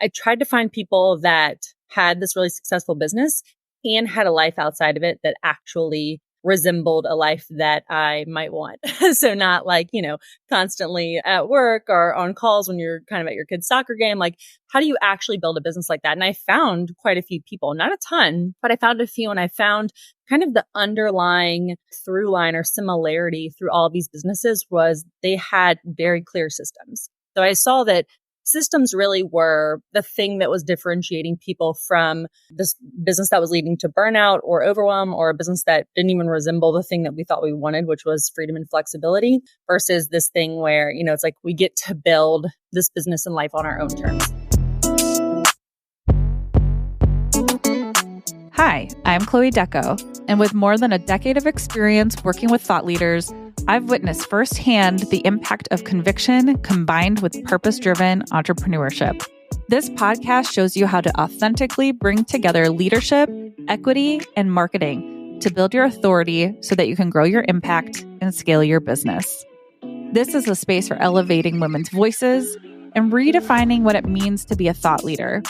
I tried to find people that had this really successful business and had a life outside of it that actually resembled a life that I might want. So not like, constantly at work or on calls when you're kind of at your kid's soccer game. Like, how do you actually build a business like that? And I found quite a few people, not a ton, but I found a few, and I found kind of the underlying through line or similarity through all of these businesses was they had very clear systems. So I saw that systems really were the thing that was differentiating people from this business that was leading to burnout or overwhelm, or a business that didn't even resemble the thing that we thought we wanted, which was freedom and flexibility, versus this thing where, it's like we get to build this business and life on our own terms. Hi, I'm Chloe Deco, and with more than a decade of experience working with thought leaders, I've witnessed firsthand the impact of conviction combined with purpose-driven entrepreneurship. This podcast shows you how to authentically bring together leadership, equity, and marketing to build your authority so that you can grow your impact and scale your business. This is a space for elevating women's voices and redefining what it means to be a thought leader.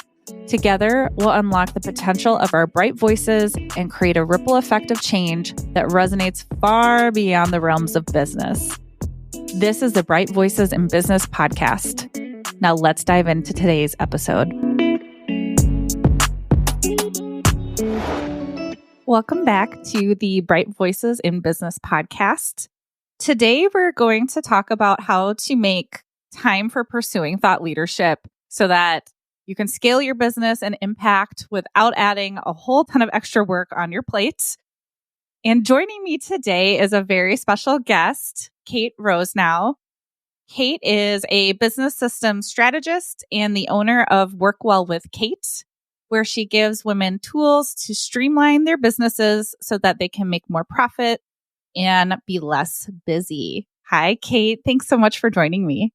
Together, we'll unlock the potential of our bright voices and create a ripple effect of change that resonates far beyond the realms of business. This is the Bright Voices in Business podcast. Now let's dive into today's episode. Welcome back to the Bright Voices in Business podcast. Today, we're going to talk about how to make time for pursuing thought leadership so that you can scale your business and impact without adding a whole ton of extra work on your plate. And joining me today is a very special guest, Kate Rosenow. Kate is a business systems strategist and the owner of Work Well with Kate, where she gives women tools to streamline their businesses so that they can make more profit and be less busy. Hi, Kate. Thanks so much for joining me.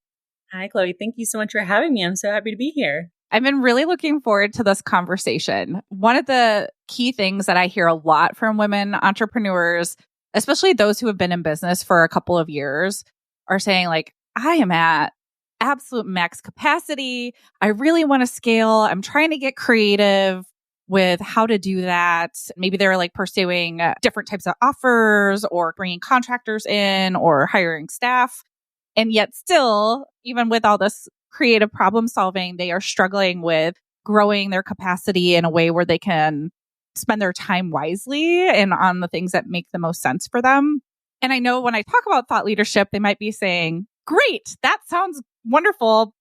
Hi, Chloe. Thank you so much for having me. I'm so happy to be here. I've been really looking forward to this conversation. One of the key things that I hear a lot from women entrepreneurs, especially those who have been in business for a couple of years, are saying like, I am at absolute max capacity. I really want to scale. I'm trying to get creative with how to do that. Maybe they're like pursuing different types of offers or bringing contractors in or hiring staff. And yet still, even with all this creative problem solving, they are struggling with growing their capacity in a way where they can spend their time wisely and on the things that make the most sense for them. And I know when I talk about thought leadership, they might be saying, great, that sounds wonderful,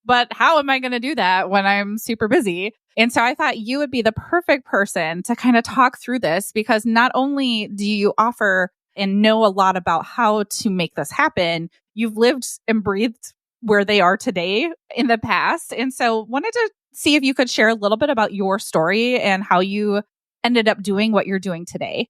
but how am I going to do that when I'm super busy? And so I thought you would be the perfect person to kind of talk through this, because not only do you offer and know a lot about how to make this happen, you've lived and breathed where they are today in the past. And so wanted to see if you could share a little bit about your story and how you ended up doing what you're doing today.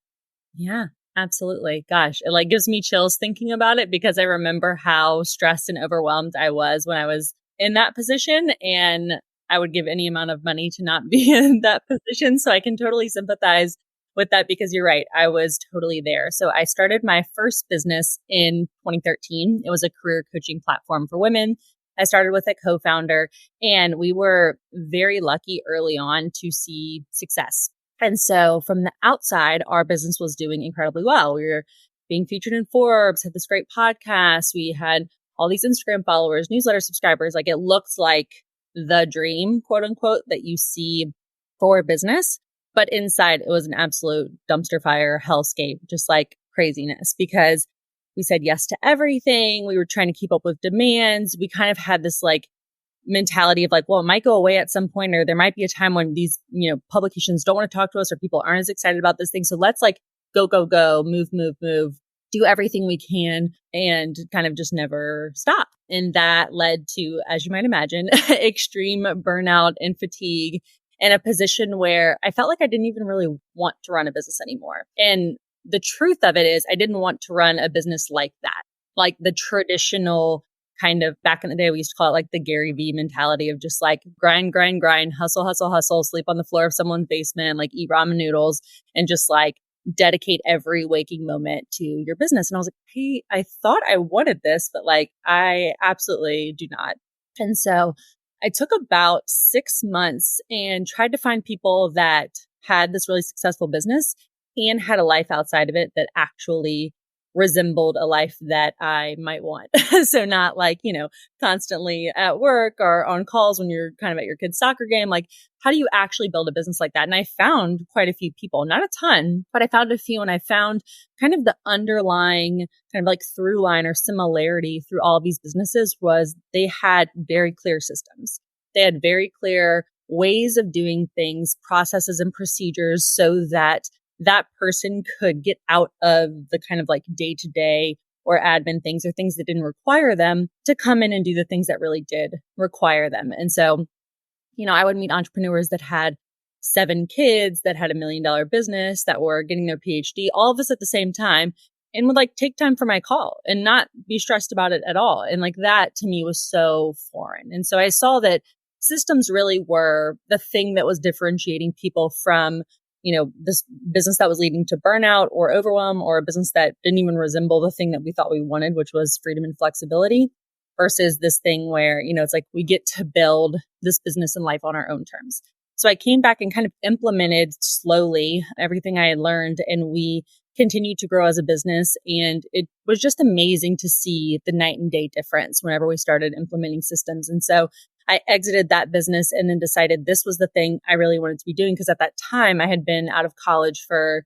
Yeah, absolutely. Gosh, it gives me chills thinking about it, because I remember how stressed and overwhelmed I was when I was in that position. And I would give any amount of money to not be in that position. So I can totally sympathize with that, because you're right. I was totally there. So I started my first business in 2013. It was a career coaching platform for women. I started with a co-founder, and we were very lucky early on to see success. And so from the outside, our business was doing incredibly well. We were being featured in Forbes, had this great podcast. We had all these Instagram followers, newsletter subscribers. Like, it looked like the dream, quote unquote, that you see for business. But inside, it was an absolute dumpster fire hellscape, just like craziness, because we said yes to everything. We were trying to keep up with demands. We kind of had this mentality of well, it might go away at some point, or there might be a time when these, publications don't want to talk to us, or people aren't as excited about this thing. So let's go, go, go, move, move, move, do everything we can, and kind of just never stop. And that led to, as you might imagine, extreme burnout and fatigue, in a position where I felt like I didn't even really want to run a business anymore. And the truth of it is, I didn't want to run a business like that, like the traditional kind of, back in the day, we used to call it the Gary Vee mentality of just grind, grind, grind, hustle, hustle, hustle, sleep on the floor of someone's basement, eat ramen noodles, and just dedicate every waking moment to your business. And I was like, hey, I thought I wanted this, but I absolutely do not. And so I took about 6 months and tried to find people that had this really successful business and had a life outside of it that actually resembled a life that I might want. So not like, constantly at work or on calls when you're kind of at your kid's soccer game. Like, how do you actually build a business like that? And I found quite a few people, not a ton, but I found a few, and I found kind of the underlying kind of like through line or similarity through all of these businesses was they had very clear systems. They had very clear ways of doing things, processes and procedures so that that person could get out of the kind of like day-to-day or admin things or things that didn't require them to come in and do the things that really did require them. And so, I would meet entrepreneurs that had 7 kids, that had $1 million business, that were getting their PhD, all of us at the same time, and would like take time for my call and not be stressed about it at all. And like that to me was so foreign. And so I saw that systems really were the thing that was differentiating people from this business that was leading to burnout or overwhelm, or a business that didn't even resemble the thing that we thought we wanted, which was freedom and flexibility, versus this thing where, it's like we get to build this business and life on our own terms. So I came back and kind of implemented slowly everything I had learned, and we continued to grow as a business. And it was just amazing to see the night and day difference whenever we started implementing systems. And so I exited that business and then decided this was the thing I really wanted to be doing, because at that time I had been out of college for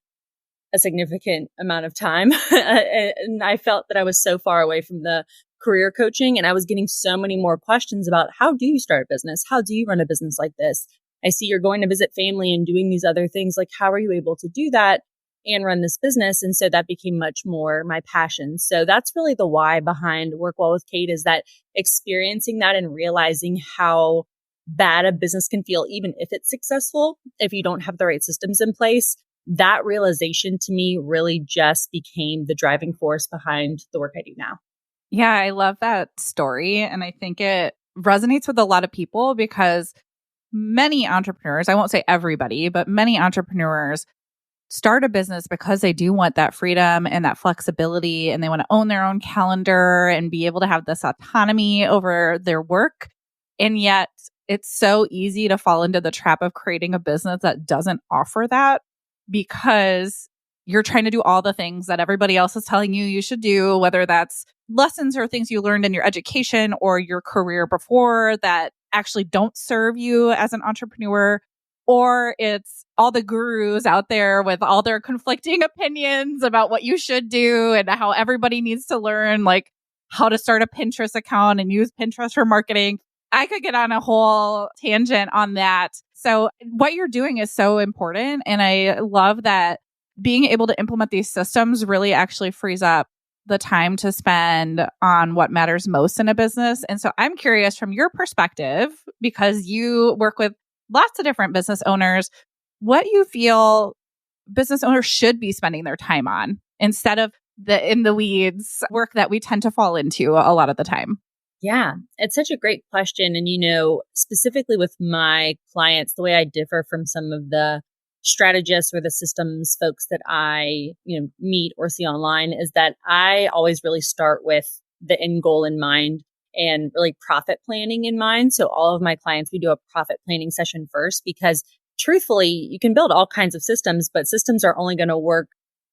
a significant amount of time. And I felt that I was so far away from the career coaching, and I was getting so many more questions about how do you start a business? How do you run a business like this? I see you're going to visit family and doing these other things. Like, how are you able to do that and run this business? And so that became much more my passion. So that's really the why behind Work Well with Kate, is that experiencing that and realizing how bad a business can feel, even if it's successful, if you don't have the right systems in place. That realization to me really just became the driving force behind the work I do now. Yeah, I love that story. And I think it resonates with a lot of people because many entrepreneurs, I won't say everybody, but many entrepreneurs start a business because they do want that freedom and that flexibility, and they want to own their own calendar and be able to have this autonomy over their work. And yet it's so easy to fall into the trap of creating a business that doesn't offer that, because you're trying to do all the things that everybody else is telling you should do, whether that's lessons or things you learned in your education or your career before that actually don't serve you as an entrepreneur, or it's all the gurus out there with all their conflicting opinions about what you should do and how everybody needs to learn, like how to start a Pinterest account and use Pinterest for marketing. I could get on a whole tangent on that. So what you're doing is so important. And I love that being able to implement these systems really actually frees up the time to spend on what matters most in a business. And so I'm curious from your perspective, because you work with lots of different business owners, what you feel business owners should be spending their time on instead of the in the weeds work that we tend to fall into a lot of the time. Yeah, it's such a great question. And, specifically with my clients, the way I differ from some of the strategists or the systems folks that I, meet or see online is that I always really start with the end goal in mind and really profit planning in mind. So all of my clients, we do a profit planning session first, because truthfully, you can build all kinds of systems, but systems are only going to work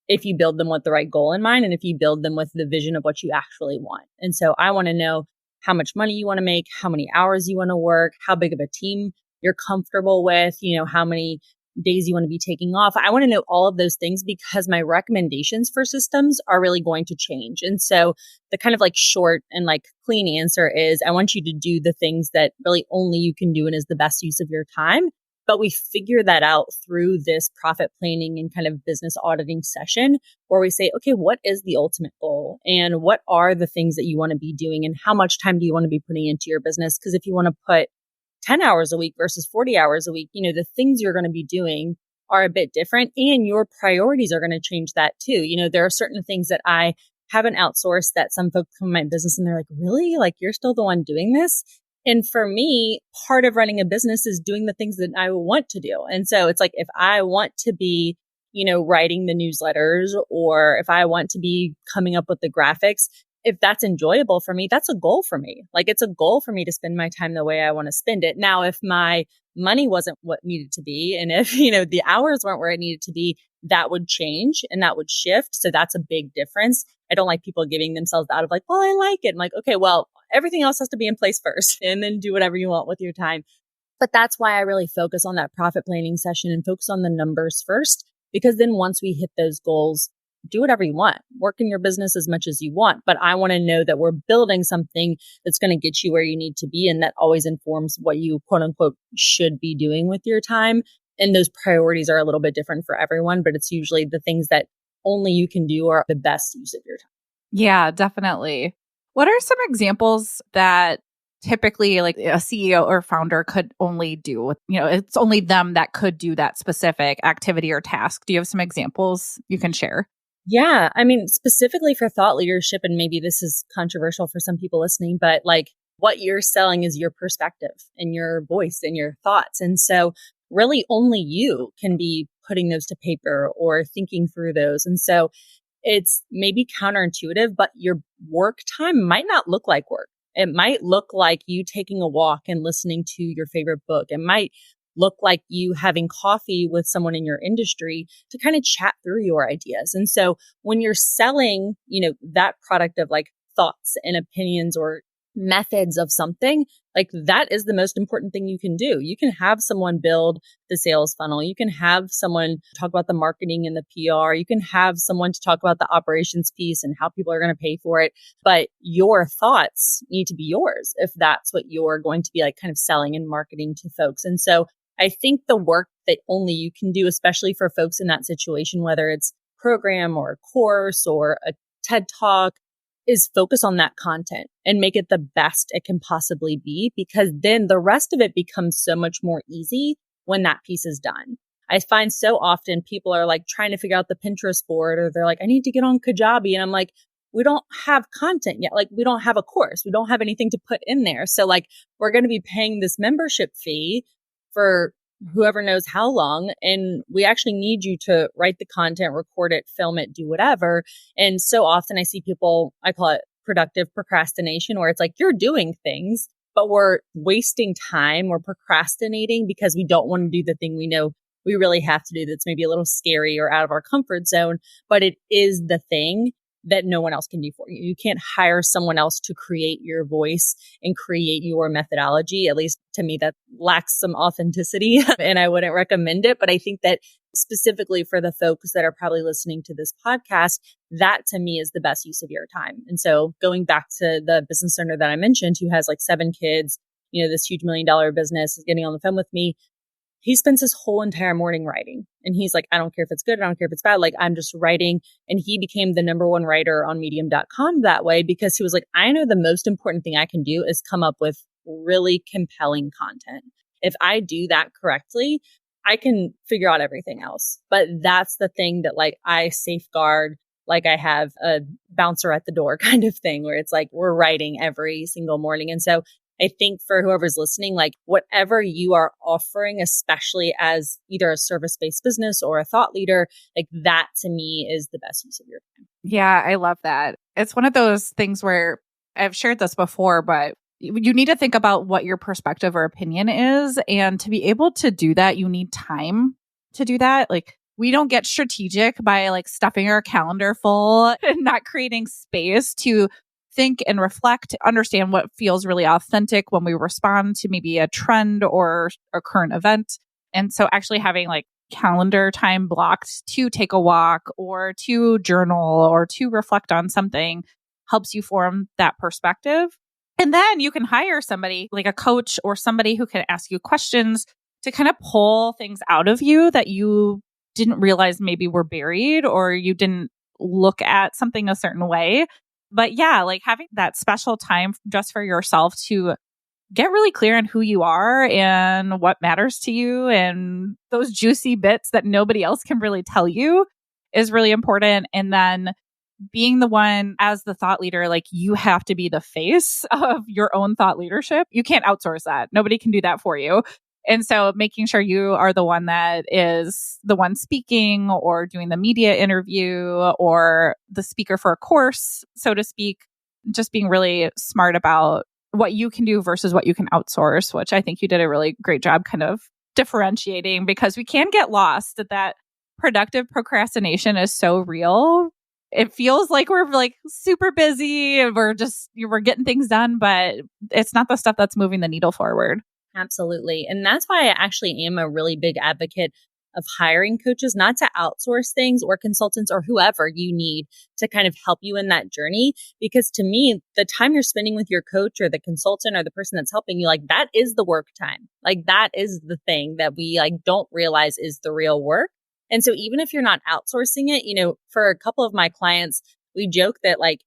if you build them with the right goal in mind and if you build them with the vision of what you actually want. And so I want to know how much money you want to make, how many hours you want to work, how big of a team you're comfortable with, how many days you want to be taking off. I want to know all of those things, because my recommendations for systems are really going to change. And so the kind of like short and like clean answer is I want you to do the things that really only you can do and is the best use of your time. But we figure that out through this profit planning and kind of business auditing session where we say, okay, what is the ultimate goal and what are the things that you want to be doing and how much time do you want to be putting into your business? Because if you want to put 10 hours a week versus 40 hours a week, the things you're going to be doing are a bit different and your priorities are going to change that too. There are certain things that I haven't outsourced that some folks come in my business and they're like, really? Like you're still the one doing this? And for me, part of running a business is doing the things that I want to do. And so it's like, if I want to be, writing the newsletters, or if I want to be coming up with the graphics, if that's enjoyable for me, that's a goal for me. Like it's a goal for me to spend my time the way I want to spend it. Now, if my money wasn't what needed to be, and if, the hours weren't where it needed to be, that would change and that would shift. So that's a big difference. I don't like people giving themselves out of like, well, I like it. I'm like, okay, well, everything else has to be in place first and then do whatever you want with your time. But that's why I really focus on that profit planning session and focus on the numbers first, because then once we hit those goals, do whatever you want, work in your business as much as you want. But I want to know that we're building something that's going to get you where you need to be. And that always informs what you quote unquote should be doing with your time. And those priorities are a little bit different for everyone, but it's usually the things that only you can do are the best use of your time. Yeah, definitely. What are some examples that typically like a CEO or founder could only do? It's only them that could do that specific activity or task. Do you have some examples you can share? Yeah. I mean, specifically for thought leadership, and maybe this is controversial for some people listening, but like what you're selling is your perspective and your voice and your thoughts. And so really only you can be putting those to paper or thinking through those. And so it's maybe counterintuitive, but your work time might not look like work. It might look like you taking a walk and listening to your favorite book. It might look like you having coffee with someone in your industry to kind of chat through your ideas. And so when you're selling, that product of like thoughts and opinions or methods of something, like that is the most important thing you can do. You can have someone build the sales funnel. You can have someone talk about the marketing and the PR. You can have someone to talk about the operations piece and how people are going to pay for it. But your thoughts need to be yours if that's what you're going to be like kind of selling and marketing to folks. And so I think the work that only you can do, especially for folks in that situation, whether it's program or a course or a TED Talk, is focus on that content and make it the best it can possibly be, because then the rest of it becomes so much more easy when that piece is done. I find so often people are like trying to figure out the Pinterest board, or they're like, I need to get on Kajabi. And I'm like, we don't have content yet. Like we don't have a course. We don't have anything to put in there. So like we're going to be paying this membership fee for whoever knows how long. And we actually need you to write the content, record it, film it, do whatever. And so often I see people, I call it productive procrastination, where it's like you're doing things, but we're wasting time. We're procrastinating because we don't want to do the thing we know we really have to do that's maybe a little scary or out of our comfort zone, but it is the thing that no one else can do for you. You can't hire someone else to create your voice and create your methodology. At least to me, that lacks some authenticity and I wouldn't recommend it. But I think that specifically for the folks that are probably listening to this podcast, that to me is the best use of your time. And so going back to the business owner that I mentioned, who has like 7 kids, this huge $1 million business, is getting on the phone with me. He spends his whole entire morning writing. And he's like, I don't care if it's good. I don't care if it's bad. Like, I'm just writing. And he became the #1 writer on medium.com that way, because he was like, I know the most important thing I can do is come up with really compelling content. If I do that correctly, I can figure out everything else. But that's the thing that like I safeguard, like I have a bouncer at the door kind of thing, where it's like we're writing every single morning. And so I think for whoever's listening, like whatever you are offering, especially as either a service-based business or a thought leader, like that to me is the best use of your time. Yeah, I love that. It's one of those things where I've shared this before, but you need to think about what your perspective or opinion is. And to be able to do that, you need time to do that. Like we don't get strategic by like stuffing our calendar full and not creating space to think and reflect, understand what feels really authentic when we respond to maybe a trend or a current event. And so actually having like calendar time blocked to take a walk or to journal or to reflect on something helps you form that perspective. And then you can hire somebody like a coach or somebody who can ask you questions to kind of pull things out of you that you didn't realize maybe were buried, or you didn't look at something a certain way. But yeah, like having that special time just for yourself to get really clear on who you are and what matters to you, and those juicy bits that nobody else can really tell you is really important. And then being the one as the thought leader, like you have to be the face of your own thought leadership. You can't outsource that. Nobody can do that for you. And so making sure you are the one that is the one speaking or doing the media interview or the speaker for a course, so to speak, just being really smart about what you can do versus what you can outsource, which I think you did a really great job kind of differentiating, because we can get lost that productive procrastination is so real. It feels like we're like super busy and we're getting things done, but it's not the stuff that's moving the needle forward. Absolutely. And that's why I actually am a really big advocate of hiring coaches, not to outsource things or consultants or whoever you need to kind of help you in that journey. Because to me, the time you're spending with your coach or the consultant or the person that's helping you, like that is the work time. Like that is the thing that we like don't realize is the real work. And so even if you're not outsourcing it, for a couple of my clients, we joke that like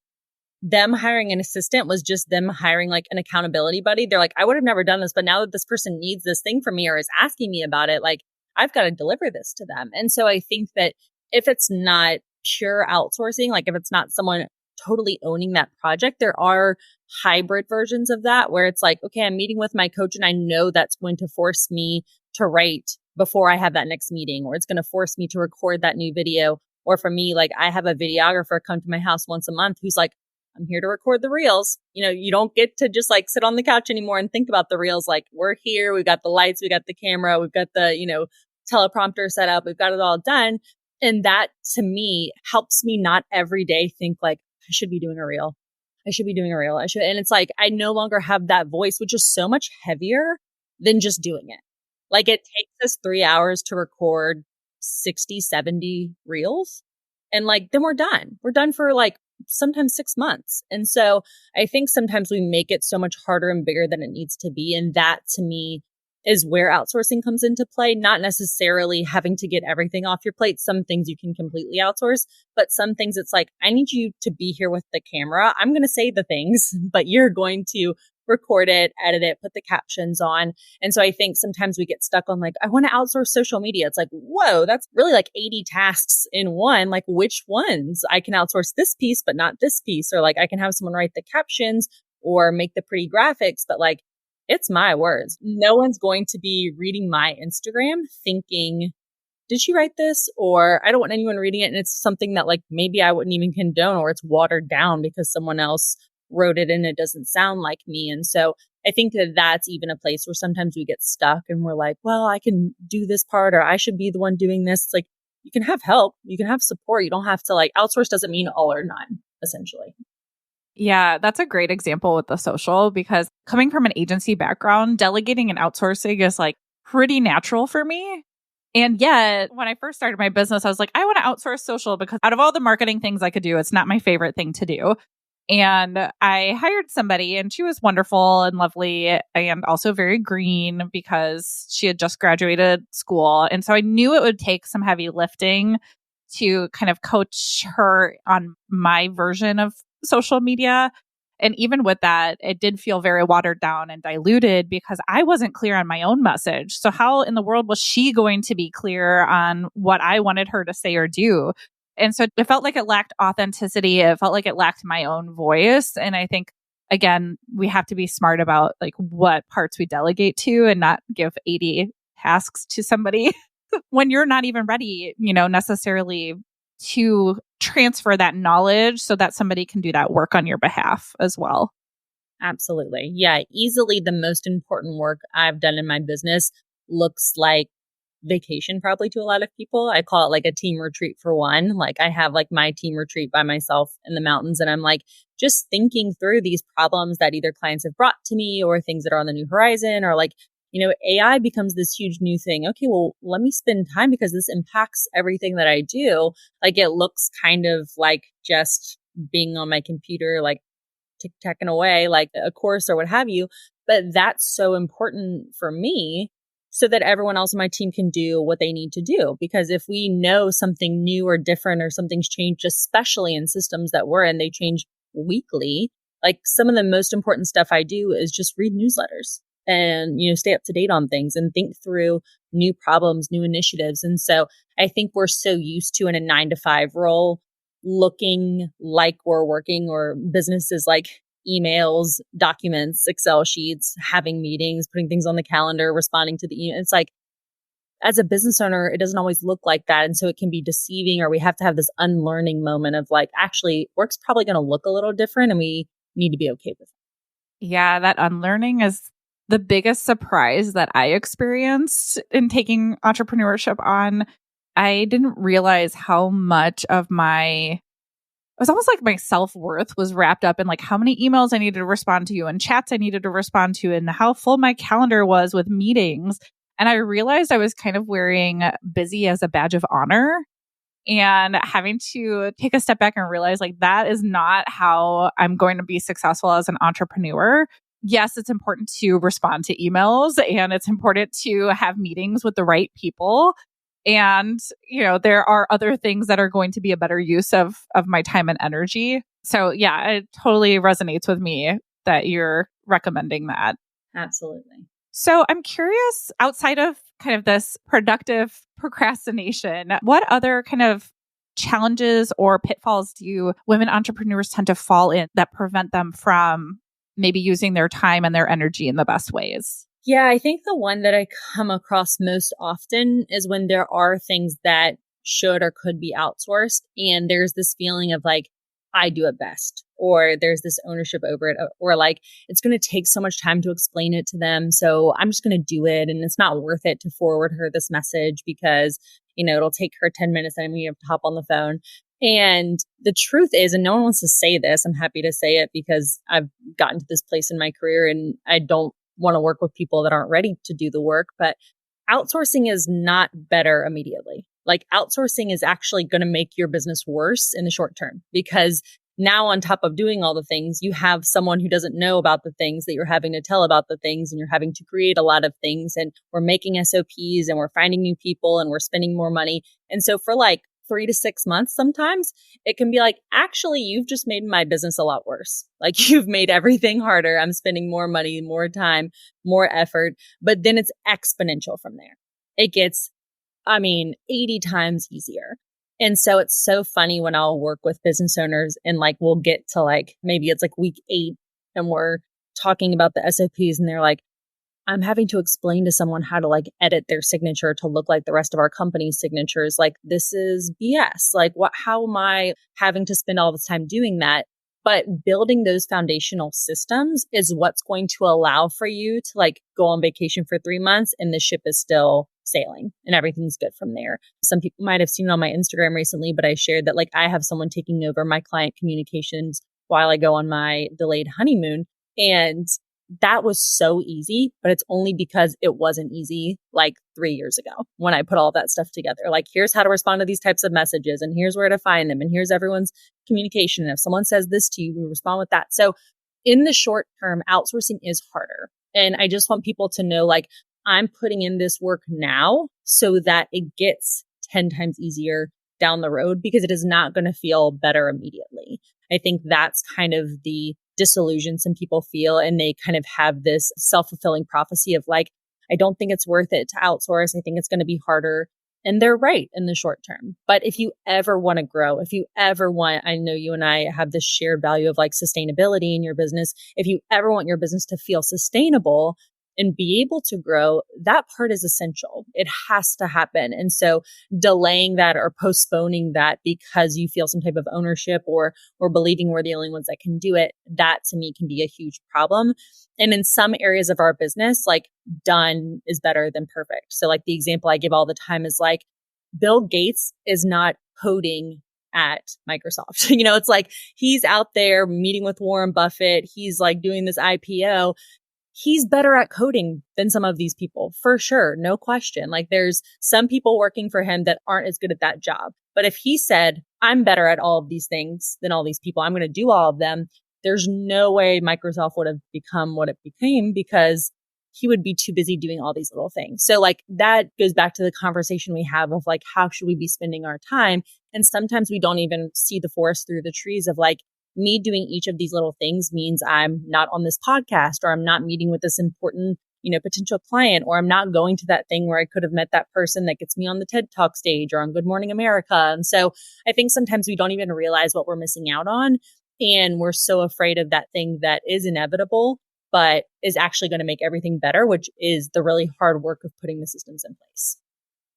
them hiring an assistant was just them hiring like an accountability buddy. They're like, I would have never done this, but now that this person needs this thing from me or is asking me about it, like I've got to deliver this to them. And so I think that if it's not pure outsourcing, like if it's not someone totally owning that project, there are hybrid versions of that where it's like, okay, I'm meeting with my coach and I know that's going to force me to write before I have that next meeting, or it's going to force me to record that new video. Or for me, like I have a videographer come to my house once a month who's like, I'm here to record the reels. You don't get to just like sit on the couch anymore and think about the reels. Like we're here, we've got the lights, we got the camera, we've got the, teleprompter set up, we've got it all done. And that to me helps me not every day think like, I should be doing a reel. I should be doing a reel. I should. And it's like, I no longer have that voice, which is so much heavier than just doing it. Like it takes us 3 hours to record 60, 70 reels. And like, then we're done. We're done for like sometimes 6 months. And so I think sometimes we make it so much harder and bigger than it needs to be. And that to me is where outsourcing comes into play, not necessarily having to get everything off your plate. Some things you can completely outsource, but some things it's like, I need you to be here with the camera. I'm going to say the things, but you're going to record it, edit it, put the captions on. And so I think sometimes we get stuck on like, I want to outsource social media. It's like, whoa, that's really like 80 tasks in one. Like which ones? I can outsource this piece, but not this piece. Or like I can have someone write the captions or make the pretty graphics, but like it's my words. No one's going to be reading my Instagram thinking, did she write this? Or I don't want anyone reading it. And it's something that like maybe I wouldn't even condone, or it's watered down because someone else wrote it and it doesn't sound like me. And so I think that that's even a place where sometimes we get stuck and we're like, well, I can do this part, or I should be the one doing this. It's like, you can have help, you can have support. You don't have to like outsource doesn't mean all or none, essentially. Yeah, that's a great example with the social, because coming from an agency background, delegating and outsourcing is like pretty natural for me. And yet, when I first started my business, I was like, I want to outsource social because out of all the marketing things I could do, it's not my favorite thing to do. And I hired somebody and she was wonderful and lovely and also very green because she had just graduated school. And so I knew it would take some heavy lifting to kind of coach her on my version of social media. And even with that, it did feel very watered down and diluted because I wasn't clear on my own message. So how in the world was she going to be clear on what I wanted her to say or do? And so it felt like it lacked authenticity. It felt like it lacked my own voice. And I think, again, we have to be smart about like what parts we delegate to and not give 80 tasks to somebody when you're not even ready, necessarily to transfer that knowledge so that somebody can do that work on your behalf as well. Absolutely. Yeah. Easily the most important work I've done in my business looks like vacation probably to a lot of people. I call it like a team retreat for one. Like I have like my team retreat by myself in the mountains and I'm like just thinking through these problems that either clients have brought to me or things that are on the new horizon or like, AI becomes this huge new thing. Okay, well, let me spend time because this impacts everything that I do. Like it looks kind of like just being on my computer, like tick-tacking away, like a course or what have you. But that's so important for me so that everyone else on my team can do what they need to do. Because if we know something new or different or something's changed, especially in systems that we're in, they change weekly. Like some of the most important stuff I do is just read newsletters and, stay up to date on things and think through new problems, new initiatives. And so I think we're so used to in a 9-to-5 role looking like we're working, or businesses like emails, documents, Excel sheets, having meetings, putting things on the calendar, responding to the email. It's like, as a business owner, it doesn't always look like that. And so it can be deceiving, or we have to have this unlearning moment of like, actually, work's probably going to look a little different. And we need to be okay with it. Yeah, that unlearning is the biggest surprise that I experienced in taking entrepreneurship on. I didn't realize how much of it was almost like my self-worth was wrapped up in like how many emails I needed to respond to and chats I needed to respond to and how full my calendar was with meetings. And I realized I was kind of wearing busy as a badge of honor and having to take a step back and realize like that is not how I'm going to be successful as an entrepreneur. Yes, it's important to respond to emails and it's important to have meetings with the right people. And, there are other things that are going to be a better use of my time and energy. So yeah, it totally resonates with me that you're recommending that. Absolutely. So I'm curious, outside of kind of this productive procrastination, what other kind of challenges or pitfalls do women entrepreneurs tend to fall in that prevent them from maybe using their time and their energy in the best ways? Yeah, I think the one that I come across most often is when there are things that should or could be outsourced. And there's this feeling of like, I do it best, or there's this ownership over it, or like, it's going to take so much time to explain it to them. So I'm just going to do it. And it's not worth it to forward her this message because, it'll take her 10 minutes and we have to hop on the phone. And the truth is, and no one wants to say this, I'm happy to say it because I've gotten to this place in my career and I don't want to work with people that aren't ready to do the work, but outsourcing is not better immediately. Like outsourcing is actually going to make your business worse in the short term because now on top of doing all the things, you have someone who doesn't know about the things that you're having to tell about the things and you're having to create a lot of things and we're making SOPs and we're finding new people and we're spending more money. And so for like 3 to 6 months, sometimes it can be like, actually, you've just made my business a lot worse. Like you've made everything harder. I'm spending more money, more time, more effort, but then it's exponential from there. It gets 80 times easier. And so it's so funny when I'll work with business owners and like, we'll get to like, maybe it's like week 8 and we're talking about the SOPs and they're like, I'm having to explain to someone how to like edit their signature to look like the rest of our company's signatures. Like this is BS. Like how am I having to spend all this time doing that? But building those foundational systems is what's going to allow for you to like go on vacation for 3 months and the ship is still sailing and everything's good from there. Some people might have seen it on my Instagram recently, but I shared that like I have someone taking over my client communications while I go on my delayed honeymoon. And that was so easy, but it's only because it wasn't easy like 3 years ago when I put all that stuff together. Like, here's how to respond to these types of messages, and here's where to find them, and here's everyone's communication. And if someone says this to you, we respond with that. So in the short term, outsourcing is harder. And I just want people to know, like, I'm putting in this work now so that it gets 10 times easier down the road because it is not going to feel better immediately. I think that's kind of the disillusion some people feel, and they kind of have this self-fulfilling prophecy of like, I don't think it's worth it to outsource. I think it's going to be harder. And they're right in the short term. But if you ever want to grow, if you ever want, I know you and I have this shared value of like sustainability in your business. If you ever want your business to feel sustainable and be able to grow, that part is essential. It has to happen. And so delaying that or postponing that because you feel some type of ownership or believing we're the only ones that can do it, that to me can be a huge problem. And in some areas of our business, like done is better than perfect. So like the example I give all the time is like Bill Gates is not coding at Microsoft. It's like he's out there meeting with Warren Buffett. He's like doing this IPO. He's better at coding than some of these people, for sure. No question. Like there's some people working for him that aren't as good at that job. But if he said, I'm better at all of these things than all these people, I'm going to do all of them, there's no way Microsoft would have become what it became because he would be too busy doing all these little things. So like that goes back to the conversation we have of like, how should we be spending our time? And sometimes we don't even see the forest through the trees of like, me doing each of these little things means I'm not on this podcast, or I'm not meeting with this important, potential client, or I'm not going to that thing where I could have met that person that gets me on the TED Talk stage or on Good Morning America. And so I think sometimes we don't even realize what we're missing out on. And we're so afraid of that thing that is inevitable, but is actually going to make everything better, which is the really hard work of putting the systems in place.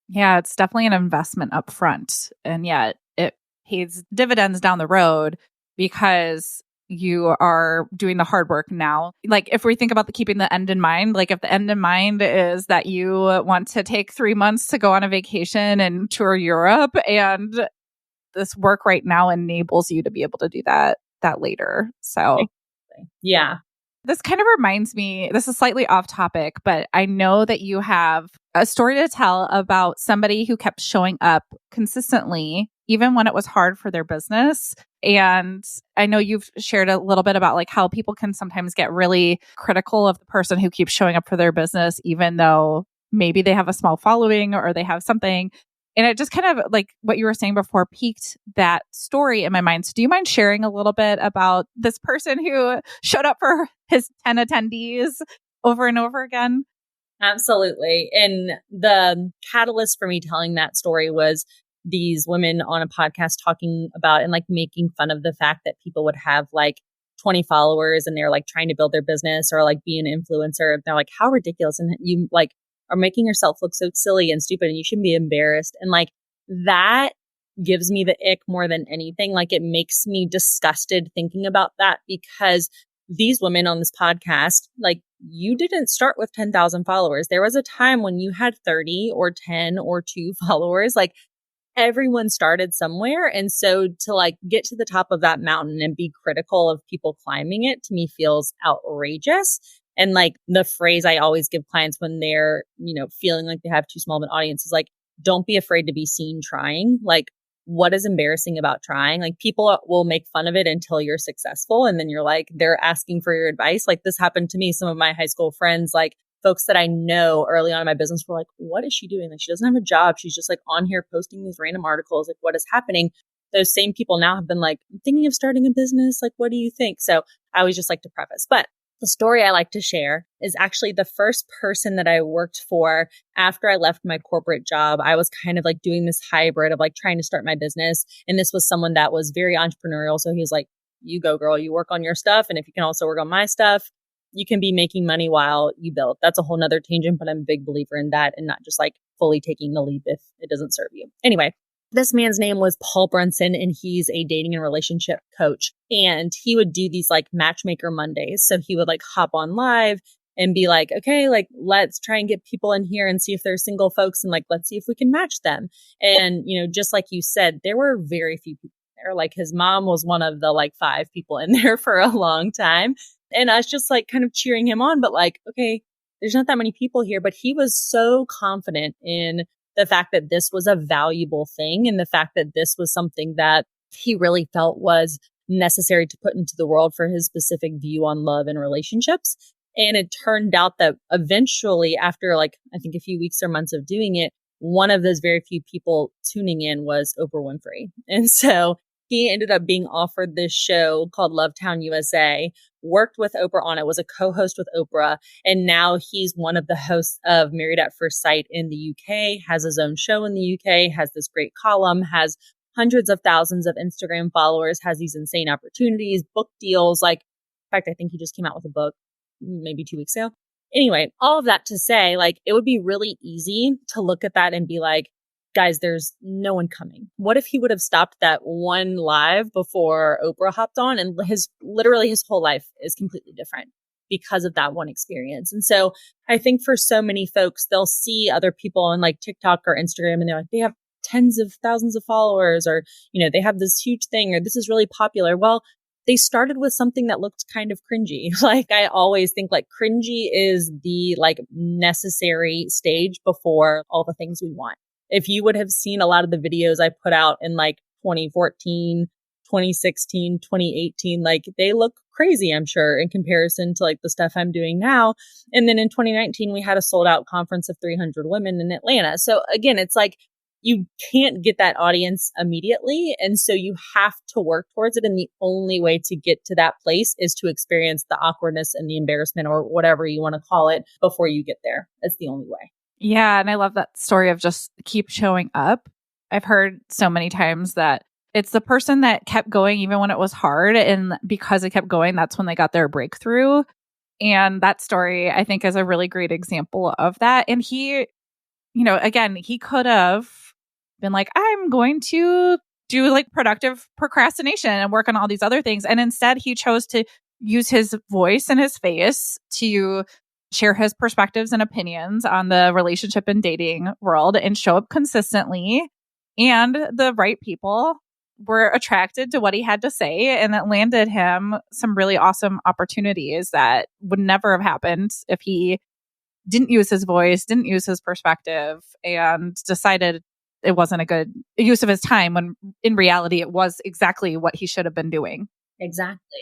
Yeah, it's definitely an investment up front. And yet it pays dividends down the road, because you are doing the hard work now. Like if we think about keeping the end in mind, like if the end in mind is that you want to take 3 months to go on a vacation and tour Europe, and this work right now enables you to be able to do that later. So yeah. This kind of reminds me, this is slightly off topic, but I know that you have a story to tell about somebody who kept showing up consistently, even when it was hard for their business. And I know you've shared a little bit about like how people can sometimes get really critical of the person who keeps showing up for their business, even though maybe they have a small following or they have something. And it just kind of like what you were saying before piqued that story in my mind. So do you mind sharing a little bit about this person who showed up for his 10 attendees over and over again? Absolutely. And the catalyst for me telling that story was these women on a podcast talking about and like making fun of the fact that people would have like 20 followers and they're like trying to build their business or like be an influencer. They're like, how ridiculous. And you like are making yourself look so silly and stupid and you shouldn't be embarrassed. And like that gives me the ick more than anything. Like it makes me disgusted thinking about that because these women on this podcast, like you didn't start with 10,000 followers. There was a time when you had 30 or 10 or 2 followers. Like everyone started somewhere. And so to like get to the top of that mountain and be critical of people climbing it to me feels outrageous. And like the phrase I always give clients when they're, feeling like they have too small of an audience is like, don't be afraid to be seen trying. Like, what is embarrassing about trying? Like people will make fun of it until you're successful. And then you're like, they're asking for your advice. Like this happened to me. Some of my high school friends, like folks that I know early on in my business were like, what is she doing? Like she doesn't have a job. She's just like on here posting these random articles. Like what is happening? Those same people now have been like, I'm thinking of starting a business. Like, what do you think? So I always just like to preface, but the story I like to share is actually the first person that I worked for after I left my corporate job. I was kind of like doing this hybrid of like trying to start my business. And this was someone that was very entrepreneurial. So he was like, you go girl, you work on your stuff. And if you can also work on my stuff, you can be making money while you build. That's a whole nother tangent, but I'm a big believer in that and not just like fully taking the leap if it doesn't serve you. Anyway, this man's name was Paul Brunson, and he's a dating and relationship coach. And he would do these like matchmaker Mondays. So he would like hop on live and be like, okay, like let's try and get people in here and see if they're single folks and like, let's see if we can match them. And, just like you said, there were very few people there. Like his mom was one of the like 5 people in there for a long time. And I was just like kind of cheering him on, but like, okay, there's not that many people here. But he was so confident in the fact that this was a valuable thing and the fact that this was something that he really felt was necessary to put into the world for his specific view on love and relationships. And it turned out that eventually, after like, I think a few weeks or months of doing it, one of those very few people tuning in was Oprah Winfrey. And so he ended up being offered this show called Lovetown USA, worked with Oprah on it, was a co-host with Oprah. And now he's one of the hosts of Married at First Sight in the UK, has his own show in the UK, has this great column, has hundreds of thousands of Instagram followers, has these insane opportunities, book deals. Like, in fact, I think he just came out with a book maybe 2 weeks ago. Anyway, all of that to say, like, it would be really easy to look at that and be like, guys, there's no one coming. What if he would have stopped that one live before Oprah hopped on and his whole life is completely different because of that one experience. And so I think for so many folks, they'll see other people on like TikTok or Instagram and they're like, they have tens of thousands of followers or, they have this huge thing or this is really popular. Well, they started with something that looked kind of cringy. Like I always think like cringy is the like necessary stage before all the things we want. If you would have seen a lot of the videos I put out in like 2014, 2016, 2018, like they look crazy, I'm sure, in comparison to like the stuff I'm doing now. And then in 2019, we had a sold out conference of 300 women in Atlanta. So again, it's like you can't get that audience immediately. And so you have to work towards it. And the only way to get to that place is to experience the awkwardness and the embarrassment or whatever you want to call it before you get there. That's the only way. Yeah. And I love that story of just keep showing up. I've heard so many times that it's the person that kept going even when it was hard. And because they kept going, that's when they got their breakthrough. And that story, I think, is a really great example of that. And he, again, he could have been like, I'm going to do like productive procrastination and work on all these other things. And instead, he chose to use his voice and his face to share his perspectives and opinions on the relationship and dating world and show up consistently. And the right people were attracted to what he had to say, and it landed him some really awesome opportunities that would never have happened if he didn't use his voice, didn't use his perspective, and decided it wasn't a good use of his time when in reality it was exactly what he should have been doing. Exactly.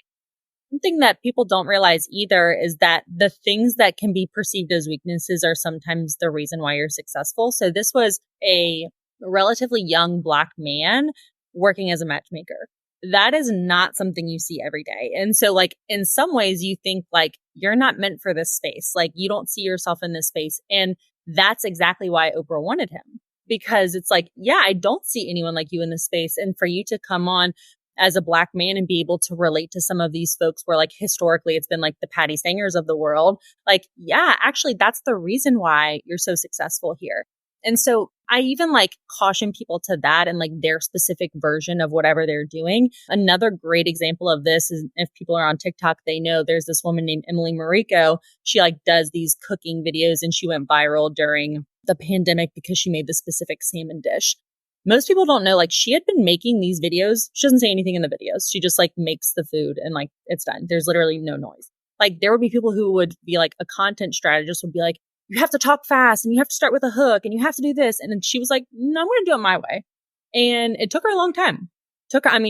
Something that people don't realize either is that the things that can be perceived as weaknesses are sometimes the reason why you're successful. So this was a relatively young Black man working as a matchmaker. That is not something you see every day. And so like in some ways you think like you're not meant for this space. Like you don't see yourself in this space. And that's exactly why Oprah wanted him, because it's like, yeah, I don't see anyone like you in this space. And for you to come on as a Black man and be able to relate to some of these folks where like historically it's been like the Patty Stangers of the world. Like, yeah, actually that's the reason why you're so successful here. And so I even like caution people to that and like their specific version of whatever they're doing. Another great example of this is if people are on TikTok, they know there's this woman named Emily Mariko. She like does these cooking videos and she went viral during the pandemic because she made this specific salmon dish. Most people don't know, like she had been making these videos. She doesn't say anything in the videos. She just like makes the food and like it's done. There's literally no noise. Like there would be people who would be like a content strategist would be like, you have to talk fast and you have to start with a hook and you have to do this. And then she was like, no, I'm going to do it my way. And it took her a long time.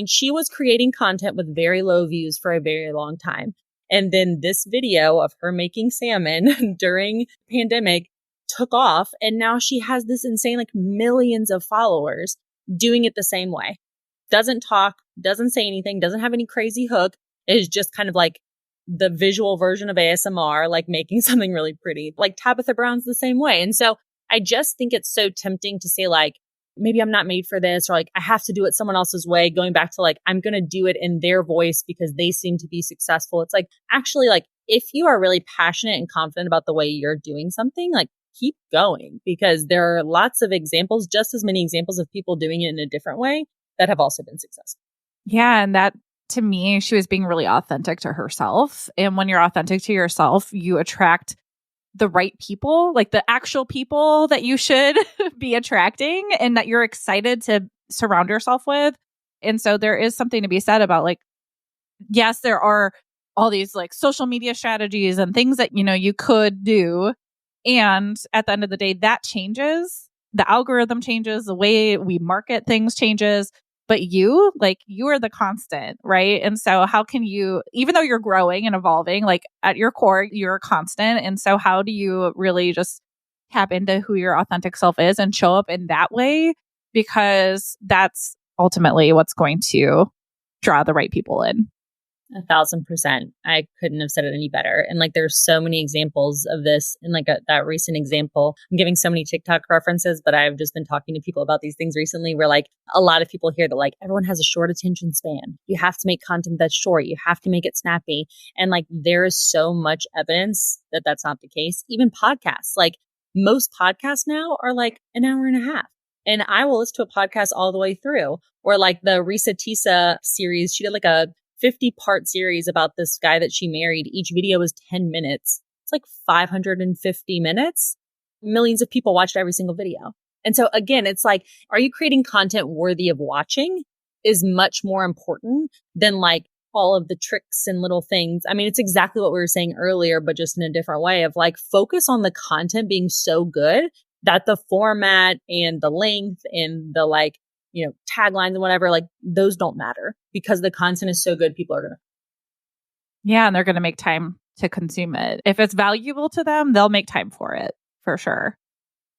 She was creating content with very low views for a very long time. And then this video of her making salmon during the pandemic took off. And now she has this insane, like millions of followers doing it the same way. Doesn't talk, doesn't say anything, doesn't have any crazy hook. It is just kind of like the visual version of ASMR, like making something really pretty. Like Tabitha Brown's the same way. And so I just think it's so tempting to say like, maybe I'm not made for this, or like, I have to do it someone else's way, going back to like, I'm going to do it in their voice because they seem to be successful. It's like, actually, like if you are really passionate and confident about the way you're doing something, like keep going, because there are lots of examples, just as many examples of people doing it in a different way that have also been successful. Yeah. And that, to me, she was being really authentic to herself. And when you're authentic to yourself, you attract the right people, like the actual people that you should be attracting and that you're excited to surround yourself with. And so there is something to be said about like, yes, there are all these like social media strategies and things that, you know, you could do. And at the end of the day, that changes. The algorithm changes. The way we market things changes. But you are the constant, right? And so how can you, even though you're growing and evolving, like at your core, you're a constant. And so how do you really just tap into who your authentic self is and show up in that way? Because that's ultimately what's going to draw the right people in. 1,000%. I couldn't have said it any better. And like, there's so many examples of this. And like that recent example, I'm giving so many TikTok references, but I've just been talking to people about these things recently where like a lot of people hear that like everyone has a short attention span. You have to make content that's short. You have to make it snappy. And like, there is so much evidence that that's not the case. Even podcasts, like most podcasts now are like an hour and a half. And I will listen to a podcast all the way through. Or like the Risa Tisa series, she did like a 50-part series about this guy that she married. Each video was 10 minutes. It's like 550 minutes. Millions of people watched every single video. And so again, it's like, are you creating content worthy of watching is much more important than like all of the tricks and little things. I mean, it's exactly what we were saying earlier, but just in a different way of like, focus on the content being so good that the format and the length and the like, you know, taglines and whatever, like those don't matter because the content is so good. People are going to. Yeah. And they're going to make time to consume it. If it's valuable to them, they'll make time for it for sure.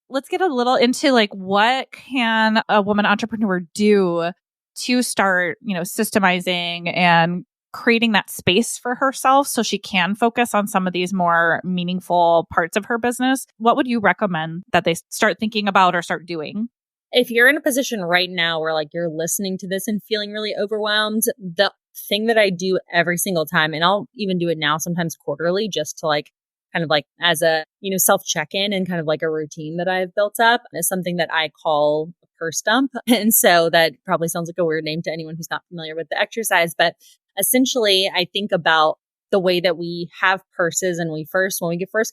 Let's get a little into like, what can a woman entrepreneur do to start, you know, systemizing and creating that space for herself so she can focus on some of these more meaningful parts of her business? What would you recommend that they start thinking about or start doing? If you're in a position right now where like you're listening to this and feeling really overwhelmed, the thing that I do every single time, and I'll even do it now sometimes quarterly, just to like kind of like as a, you know, self check-in and kind of like a routine that I've built up, is something that I call purse dump. And so that probably sounds like a weird name to anyone who's not familiar with the exercise. But essentially, I think about the way that we have purses, and when we first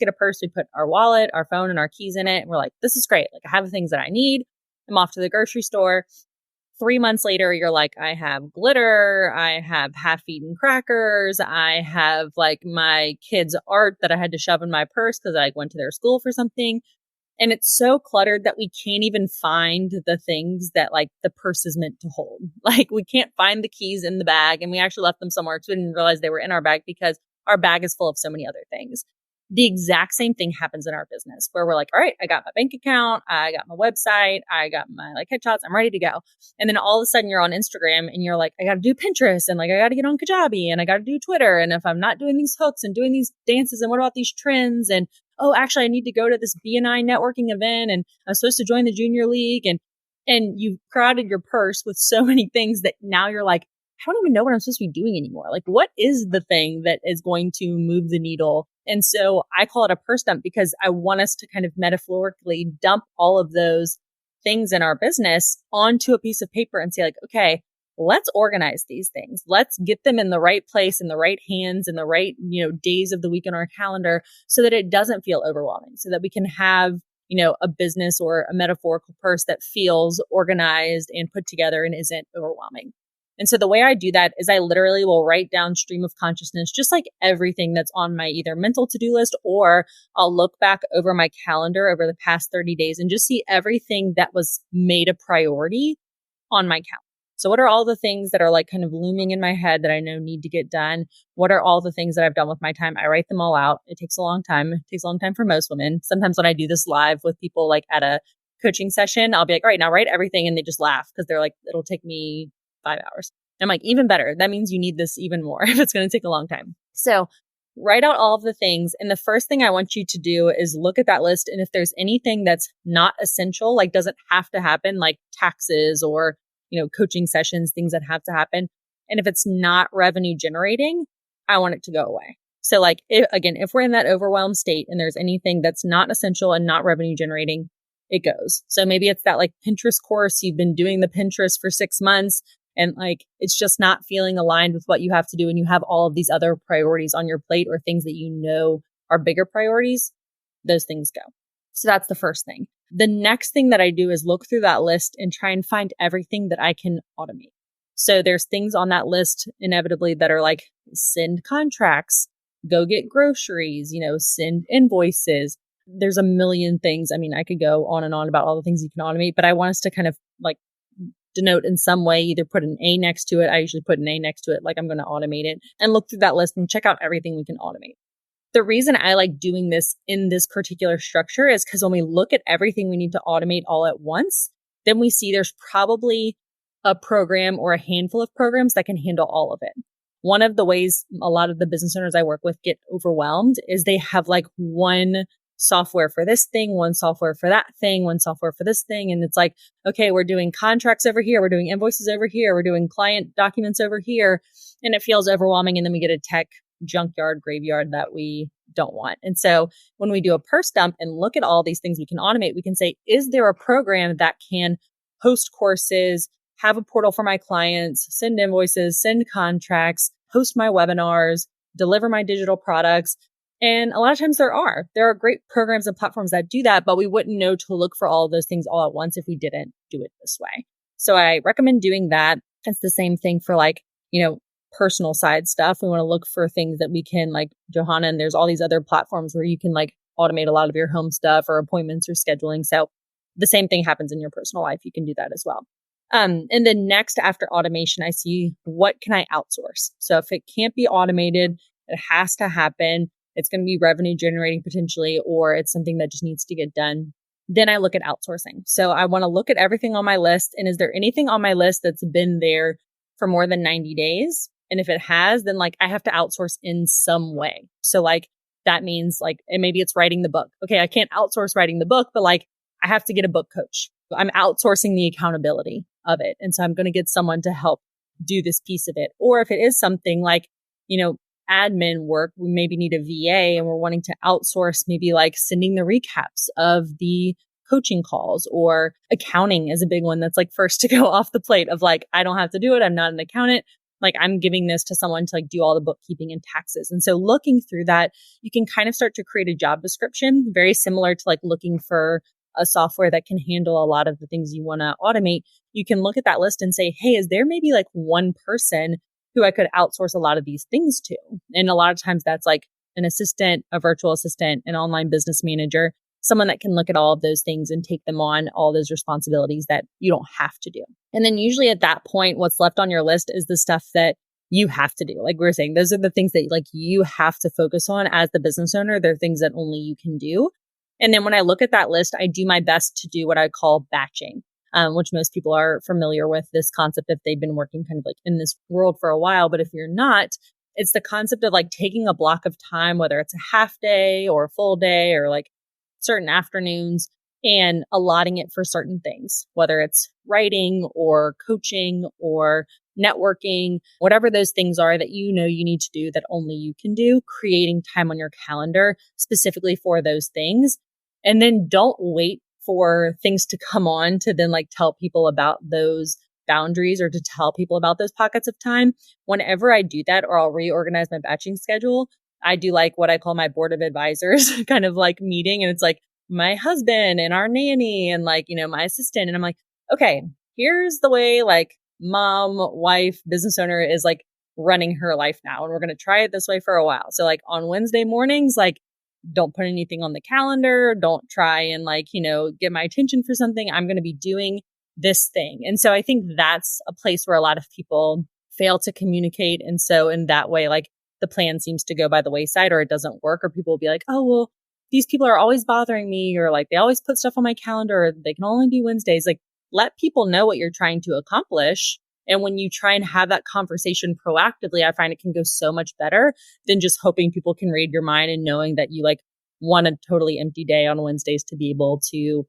get a purse, we put our wallet, our phone, and our keys in it. And we're like, this is great. Like, I have the things that I need. I'm off to the grocery store. 3 months later, you're like, I have glitter, I have half-eaten crackers, I have like my kids' art that I had to shove in my purse because I went to their school for something. And it's so cluttered that we can't even find the things that like the purse is meant to hold. Like, we can't find the keys in the bag, and we actually left them somewhere, so we didn't realize they were in our bag because our bag is full of so many other things. The exact same thing happens in our business where we're like, all right, I got my bank account, I got my website, I got my like headshots, I'm ready to go. And then all of a sudden you're on Instagram and you're like, I got to do Pinterest, and like, I got to get on Kajabi, and I got to do Twitter. And if I'm not doing these hooks and doing these dances, and what about these trends? And oh, actually I need to go to this BNI networking event, and I'm supposed to join the junior league. And you've crowded your purse with so many things that now you're like, I don't even know what I'm supposed to be doing anymore. Like, what is the thing that is going to move the needle? And so I call it a purse dump because I want us to kind of metaphorically dump all of those things in our business onto a piece of paper and say like, okay, let's organize these things. Let's get them in the right place, in the right hands, in the right, days of the week on our calendar so that it doesn't feel overwhelming, so that we can have, a business or a metaphorical purse that feels organized and put together and isn't overwhelming. And so the way I do that is I literally will write down stream of consciousness, just like everything that's on my either mental to-do list, or I'll look back over my calendar over the past 30 days and just see everything that was made a priority on my calendar. So what are all the things that are like kind of looming in my head that I know need to get done? What are all the things that I've done with my time? I write them all out. It takes a long time. It takes a long time for most women. Sometimes when I do this live with people like at a coaching session, I'll be like, all right, now write everything. And they just laugh because they're like, it'll take me 5 hours. I'm like, even better. That means you need this even more if it's going to take a long time. So write out all of the things. And the first thing I want you to do is look at that list. And if there's anything that's not essential, like doesn't have to happen, like taxes or, coaching sessions, things that have to happen. And if it's not revenue generating, I want it to go away. So like, if we're in that overwhelmed state and there's anything that's not essential and not revenue generating, it goes. So maybe it's that like Pinterest course, you've been doing the Pinterest for 6 months and like, it's just not feeling aligned with what you have to do. And you have all of these other priorities on your plate or things that are bigger priorities. Those things go. So that's the first thing. The next thing that I do is look through that list and try and find everything that I can automate. So there's things on that list inevitably that are like send contracts, go get groceries, send invoices. There's a million things. I mean, I could go on and on about all the things you can automate, but I want us to kind of like denote in some way, either put an A next to it. I usually put an A next to it, like I'm going to automate it, and look through that list and check out everything we can automate. The reason I like doing this in this particular structure is because when we look at everything we need to automate all at once, then we see there's probably a program or a handful of programs that can handle all of it. One of the ways a lot of the business owners I work with get overwhelmed is they have like one software for this thing, one software for that thing, one software for this thing. And it's like, okay, we're doing contracts over here. We're doing invoices over here. We're doing client documents over here. And it feels overwhelming. And then we get a tech junkyard graveyard that we don't want. And so when we do a purse dump and look at all these things we can automate, we can say, is there a program that can host courses, have a portal for my clients, send invoices, send contracts, host my webinars, deliver my digital products? And a lot of times there are great programs and platforms that do that, but we wouldn't know to look for all of those things all at once if we didn't do it this way. So I recommend doing that. It's the same thing for like, personal side stuff. We want to look for things that we can like Johanna, and there's all these other platforms where you can like automate a lot of your home stuff or appointments or scheduling. So the same thing happens in your personal life. You can do that as well. And then next after automation, I see what can I outsource? So if it can't be automated, it has to happen. It's going to be revenue generating potentially, or it's something that just needs to get done. Then I look at outsourcing. So I want to look at everything on my list. And is there anything on my list that's been there for more than 90 days? And if it has, then like I have to outsource in some way. So like that means like, and maybe it's writing the book. Okay, I can't outsource writing the book, but like I have to get a book coach. I'm outsourcing the accountability of it. And so I'm going to get someone to help do this piece of it. Or if it is something like, admin work, we maybe need a VA and we're wanting to outsource maybe like sending the recaps of the coaching calls, or accounting is a big one that's like first to go off the plate of like, I don't have to do it. I'm not an accountant. Like I'm giving this to someone to like do all the bookkeeping and taxes. And so looking through that, you can kind of start to create a job description, very similar to like looking for a software that can handle a lot of the things you want to automate. You can look at that list and say, hey, is there maybe like one person who I could outsource a lot of these things to? And a lot of times that's like an assistant, a virtual assistant, an online business manager, someone that can look at all of those things and take them on, all those responsibilities that you don't have to do. And then usually at that point, what's left on your list is the stuff that you have to do. Like we were saying, those are the things that like you have to focus on as the business owner. They're things that only you can do. And then when I look at that list, I do my best to do what I call batching, which most people are familiar with this concept if they've been working kind of like in this world for a while. But if you're not, it's the concept of like taking a block of time, whether it's a half day or a full day or like certain afternoons, and allotting it for certain things, whether it's writing or coaching or networking, whatever those things are that you know you need to do that only you can do, creating time on your calendar specifically for those things. And then don't wait for things to come on to then like tell people about those boundaries or to tell people about those pockets of time. Whenever I do that, or I'll reorganize my batching schedule, I do like what I call my board of advisors kind of like meeting. And it's like my husband and our nanny and like, you know, my assistant. And I'm like, okay, here's the way like mom, wife, business owner is like running her life now. And we're going to try it this way for a while. So like on Wednesday mornings, like don't put anything on the calendar. Don't try and like, you know, get my attention for something. I'm going to be doing this thing. And so I think that's a place where a lot of people fail to communicate. And so in that way, like the plan seems to go by the wayside, or it doesn't work, or people will be like, oh, well, these people are always bothering me, or like they always put stuff on my calendar, or they can only do Wednesdays. Like let people know what you're trying to accomplish. And when you try and have that conversation proactively, I find it can go so much better than just hoping people can read your mind and knowing that you like want a totally empty day on Wednesdays to be able to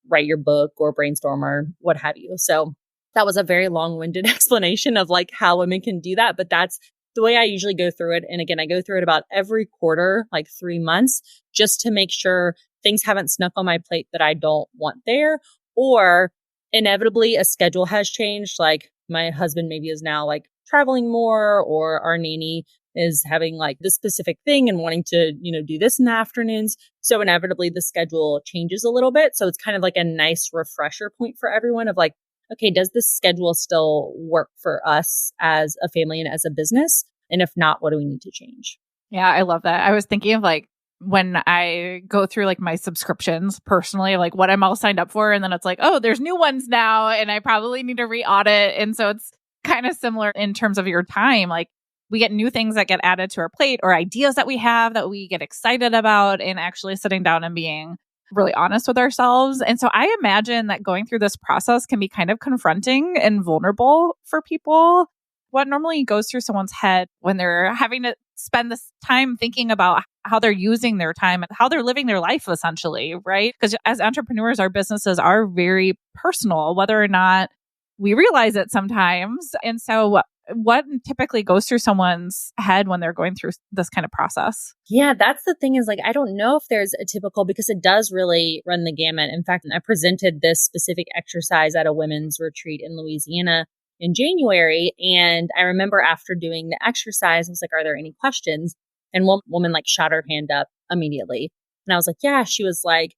write your book or brainstorm or what have you. So that was a very long-winded explanation of like how women can do that. But that's the way I usually go through it. And again, I go through it about every quarter, like 3 months, just to make sure things haven't snuck on my plate that I don't want there, or inevitably a schedule has changed. Like my husband maybe is now like traveling more, or our nanny is having like this specific thing and wanting to, you know, do this in the afternoons. So inevitably the schedule changes a little bit. So it's kind of like a nice refresher point for everyone of like, okay, does this schedule still work for us as a family and as a business? And if not, what do we need to change? Yeah, I love that. I was thinking of like when I go through like my subscriptions personally, like what I'm all signed up for. And then it's like, oh, there's new ones now and I probably need to re-audit. And so it's kind of similar in terms of your time. Like we get new things that get added to our plate, or ideas that we have that we get excited about, and actually sitting down and being really honest with ourselves. And so I imagine that going through this process can be kind of confronting and vulnerable for people. What normally goes through someone's head when they're having to spend this time thinking about how they're using their time and how they're living their life, essentially, right? Because as entrepreneurs, our businesses are very personal, whether or not we realize it sometimes. And so what typically goes through someone's head when they're going through this kind of process? Yeah, that's the thing is like, I don't know if there's a typical, because it does really run the gamut. In fact, I presented this specific exercise at a women's retreat in Louisiana in January. And I remember after doing the exercise, I was like, are there any questions? And one woman like shot her hand up immediately. And I was like, yeah. She was like,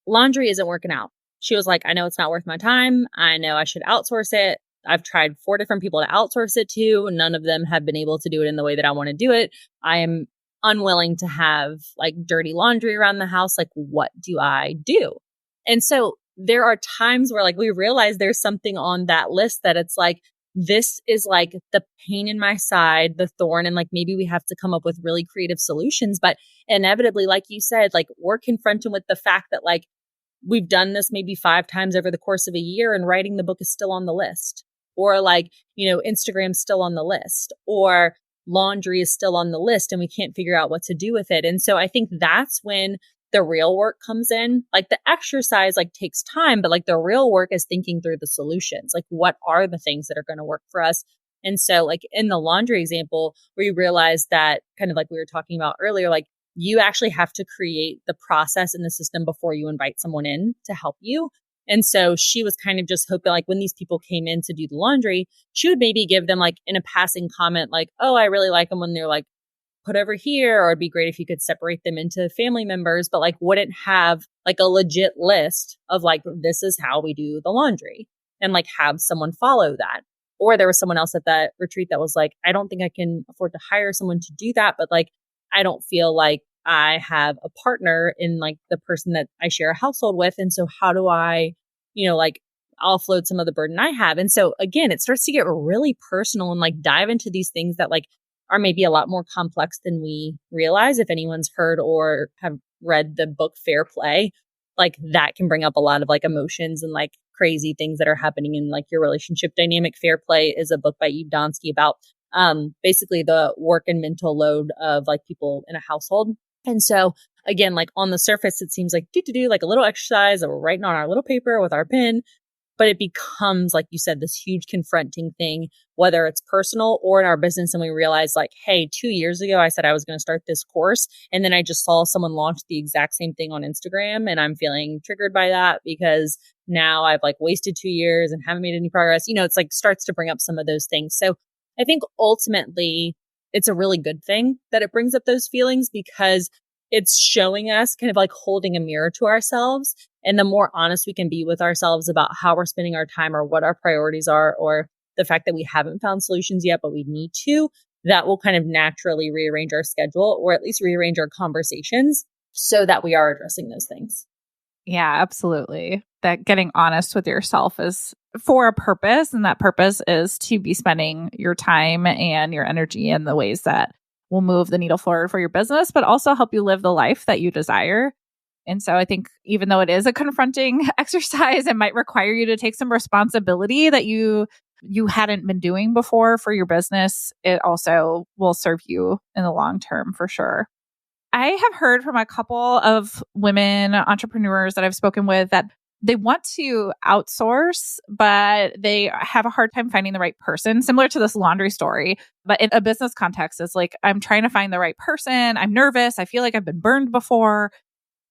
laundry isn't working out. She was like, I know it's not worth my time. I know I should outsource it. I've tried 4 different people to outsource it to. None of them have been able to do it in the way that I want to do it. I am unwilling to have like dirty laundry around the house. Like, what do I do? And so there are times where like we realize there's something on that list that it's like, this is like the pain in my side, the thorn. And like, maybe we have to come up with really creative solutions. But inevitably, like you said, like we're confronted with the fact that like we've done this maybe 5 times over the course of a year, and writing the book is still on the list. Or like, you know, Instagram's still on the list, or laundry is still on the list, and we can't figure out what to do with it. And so I think that's when the real work comes in. Like the exercise like takes time, but like the real work is thinking through the solutions. Like what are the things that are going to work for us? And so like in the laundry example, we realized that kind of like we were talking about earlier, like you actually have to create the process and the system before you invite someone in to help you. And so she was kind of just hoping like when these people came in to do the laundry, she would maybe give them like in a passing comment, like, oh, I really like them when they're like put over here, or it'd be great if you could separate them into family members, but like wouldn't have like a legit list of like, this is how we do the laundry, and like have someone follow that. Or there was someone else at that retreat that was like, I don't think I can afford to hire someone to do that, but like, I don't feel like I have a partner in like the person that I share a household with. And so how do I, like offload some of the burden I have? And so again, it starts to get really personal and like dive into these things that like are maybe a lot more complex than we realize. If anyone's heard or have read the book Fair Play, like that can bring up a lot of like emotions and like crazy things that are happening in like your relationship dynamic. Fair Play is a book by Eve Donsky about basically the work and mental load of like people in a household. And so again, like on the surface, it seems like do like a little exercise that we're writing on our little paper with our pen, but it becomes, like you said, this huge confronting thing, whether it's personal or in our business. And we realize like, hey, 2 years ago, I said I was going to start this course. And then I just saw someone launch the exact same thing on Instagram. And I'm feeling triggered by that because now I've like wasted 2 years and haven't made any progress. It's like starts to bring up some of those things. So I think ultimately it's a really good thing that it brings up those feelings because it's showing us kind of like holding a mirror to ourselves. And the more honest we can be with ourselves about how we're spending our time or what our priorities are, or the fact that we haven't found solutions yet, but we need to, that will kind of naturally rearrange our schedule or at least rearrange our conversations so that we are addressing those things. Yeah, absolutely. That getting honest with yourself is for a purpose. And that purpose is to be spending your time and your energy in the ways that will move the needle forward for your business, but also help you live the life that you desire. And so I think even though it is a confronting exercise, it might require you to take some responsibility that you hadn't been doing before for your business. It also will serve you in the long term for sure. I have heard from a couple of women entrepreneurs that I've spoken with that they want to outsource, but they have a hard time finding the right person, similar to this laundry story. But in a business context, it's like, I'm trying to find the right person. I'm nervous. I feel like I've been burned before.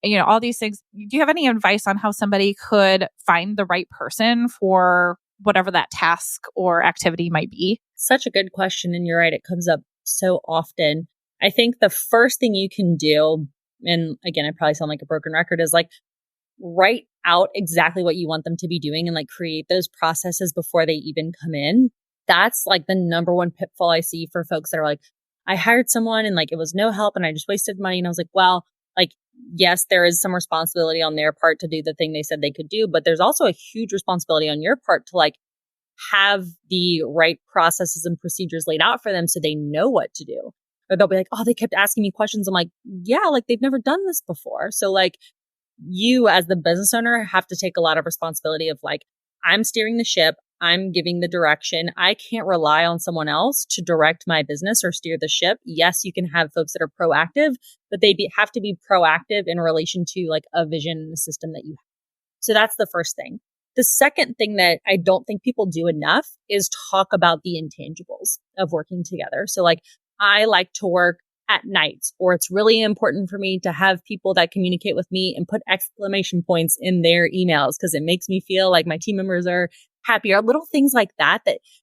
All these things. Do you have any advice on how somebody could find the right person for whatever that task or activity might be? Such a good question. And you're right, it comes up so often. I think the first thing you can do, and again, I probably sound like a broken record, is like write out exactly what you want them to be doing and like create those processes before they even come in. That's like the number one pitfall I see for folks that are like, I hired someone and like it was no help and I just wasted money. And I was like, well, like, yes, there is some responsibility on their part to do the thing they said they could do, but there's also a huge responsibility on your part to like have the right processes and procedures laid out for them so they know what to do. Or they'll be like, oh, they kept asking me questions. I'm like, yeah, like they've never done this before. So like you as the business owner have to take a lot of responsibility of like, I'm steering the ship. I'm giving the direction. I can't rely on someone else to direct my business or steer the ship. Yes, you can have folks that are proactive, but have to be proactive in relation to like a vision and a system that you have. So that's the first thing. The second thing that I don't think people do enough is talk about the intangibles of working together. So like I like to work at nights, or it's really important for me to have people that communicate with me and put exclamation points in their emails because it makes me feel like my team members are happier. Little things like that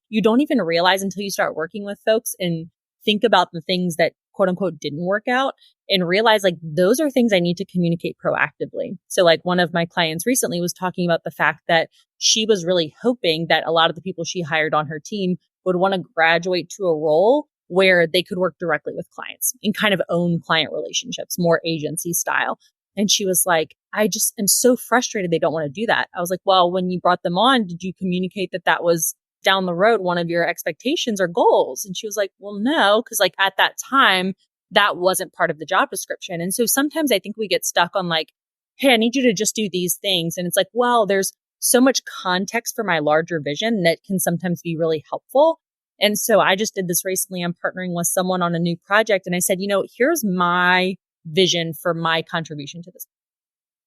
you don't even realize until you start working with folks and think about the things that quote unquote didn't work out and realize like those are things I need to communicate proactively. So like one of my clients recently was talking about the fact that she was really hoping that a lot of the people she hired on her team would want to graduate to a role where they could work directly with clients and kind of own client relationships, more agency style. And she was like, I just am so frustrated they don't want to do that. I was like, well, when you brought them on, did you communicate that was down the road one of your expectations or goals? And she was like, well, no, because like at that time, that wasn't part of the job description. And so sometimes I think we get stuck on like, hey, I need you to just do these things. And it's like, well, there's so much context for my larger vision that can sometimes be really helpful. And so I just did this recently. I'm partnering with someone on a new project. And I said, here's my vision for my contribution to this.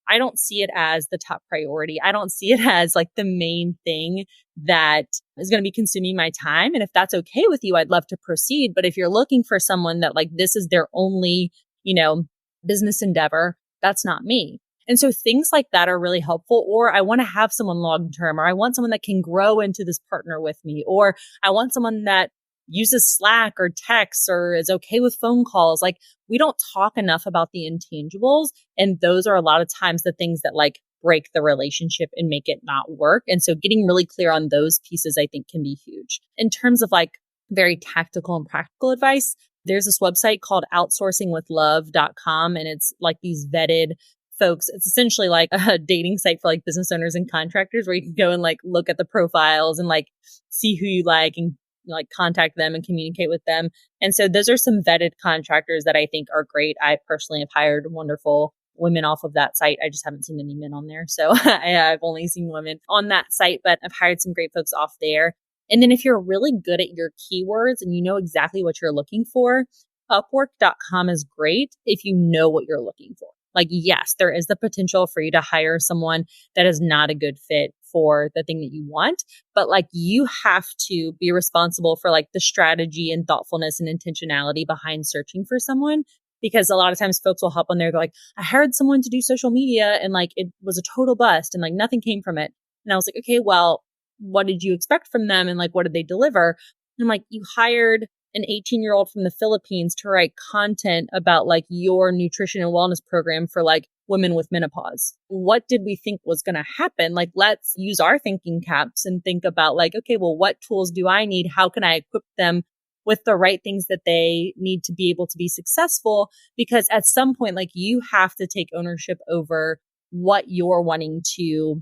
I don't see it as the top priority. I don't see it as like the main thing that is going to be consuming my time. And if that's okay with you, I'd love to proceed. But if you're looking for someone that like this is their only, business endeavor. That's not me. And so things like that are really helpful. Or I want to have someone long term, or I want someone that can grow into this partner with me, or I want someone that uses Slack or text or is okay with phone calls. Like, we don't talk enough about the intangibles. And those are a lot of times the things that like break the relationship and make it not work. And so getting really clear on those pieces, I think, can be huge. In terms of like very tactical and practical advice, there's this website called outsourcingwithlove.com. And it's like these vetted folks. It's essentially like a dating site for like business owners and contractors, where you can go and like look at the profiles and like see who you like and like contact them and communicate with them. And so those are some vetted contractors that I think are great. I personally have hired wonderful women off of that site. I just haven't seen any men on there. So I've only seen women on that site, but I've hired some great folks off there. And then if you're really good at your keywords and you know exactly what you're looking for, Upwork.com is great if you know what you're looking for. Like, yes, there is the potential for you to hire someone that is not a good fit for the thing that you want, but like, you have to be responsible for like the strategy and thoughtfulness and intentionality behind searching for someone. Because a lot of times folks will hop on there. They're like, I hired someone to do social media and like, it was a total bust and like nothing came from it. And I was like, okay, well, what did you expect from them? And like, what did they deliver? And I'm like, you hired an 18-year-old from the Philippines to write content about like your nutrition and wellness program for like women with menopause. What did we think was going to happen? Like, let's use our thinking caps and think about like, okay, well, what tools do I need? How can I equip them with the right things that they need to be able to be successful? Because at some point, like, you have to take ownership over what you're wanting to,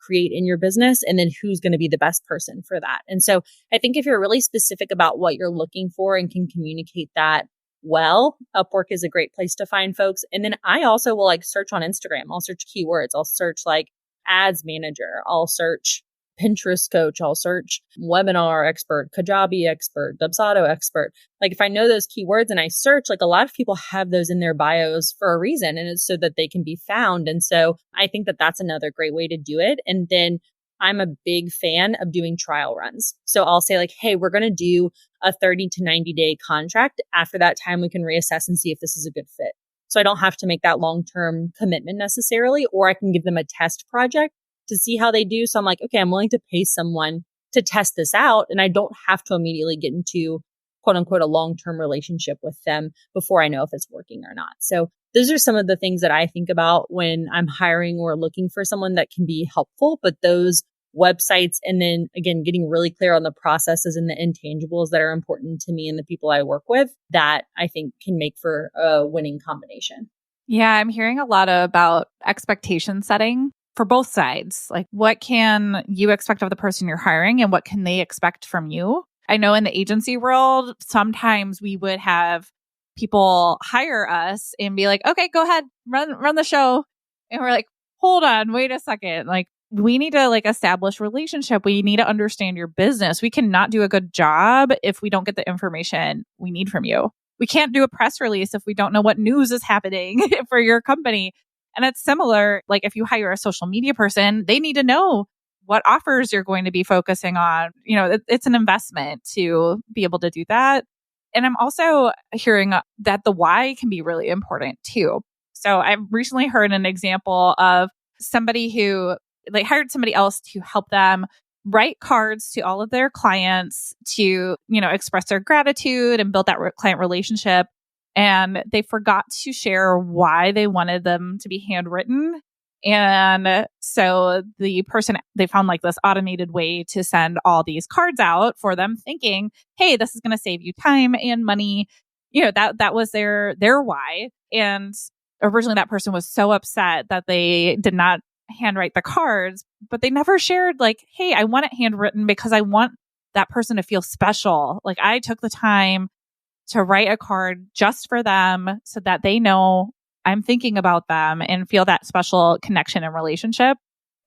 create in your business, and then who's going to be the best person for that. And so I think if you're really specific about what you're looking for and can communicate that well, Upwork is a great place to find folks. And then I also will like search on Instagram. I'll search keywords. I'll search like ads manager. I'll search Pinterest coach. I'll search webinar expert, Kajabi expert, Dubsado expert. Like, if I know those keywords and I search, like, a lot of people have those in their bios for a reason, and it's so that they can be found. And so I think that that's another great way to do it. And then I'm a big fan of doing trial runs. So I'll say like, hey, we're going to do a 30 to 90 day contract. After that time, we can reassess and see if this is a good fit. So I don't have to make that long-term commitment necessarily, or I can give them a test project to see how they do. So I'm like, okay, I'm willing to pay someone to test this out. And I don't have to immediately get into quote unquote a long-term relationship with them before I know if it's working or not. So those are some of the things that I think about when I'm hiring or looking for someone that can be helpful. But those websites, and then again, getting really clear on the processes and the intangibles that are important to me and the people I work with, that I think can make for a winning combination. Yeah, I'm hearing a lot about expectation setting for both sides. Like, what can you expect of the person you're hiring and what can they expect from you? I know in the agency world, sometimes we would have people hire us and be like, okay, go ahead, run the show. And we're like, hold on, wait a second. Like, we need to like establish relationship. We need to understand your business. We cannot do a good job if we don't get the information we need from you. We can't do a press release if we don't know what news is happening for your company. And it's similar, like if you hire a social media person, they need to know what offers you're going to be focusing on. It's an investment to be able to do that. And I'm also hearing that the why can be really important too. So I've recently heard an example of somebody who like hired somebody else to help them write cards to all of their clients to, express their gratitude and build that client relationship. And they forgot to share why they wanted them to be handwritten. And so the person, they found like this automated way to send all these cards out for them, thinking, hey, this is going to save you time and money. That was their why. And originally that person was so upset that they did not handwrite the cards, but they never shared like, hey, I want it handwritten because I want that person to feel special. Like, I took the time to write a card just for them so that they know I'm thinking about them and feel that special connection and relationship.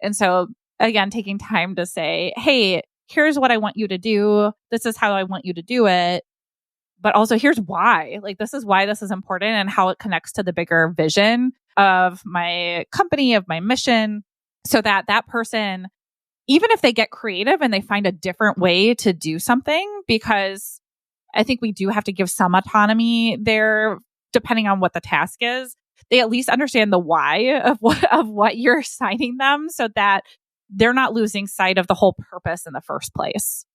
And so again, taking time to say, hey, here's what I want you to do. This is how I want you to do it. But also here's why. Like, this is why this is important and how it connects to the bigger vision of my company, of my mission, so that that person, even if they get creative and they find a different way to do something, because I think we do have to give some autonomy there, depending on what the task is. they at least understand the why of what you're assigning them so that they're not losing sight of the whole purpose in the first place.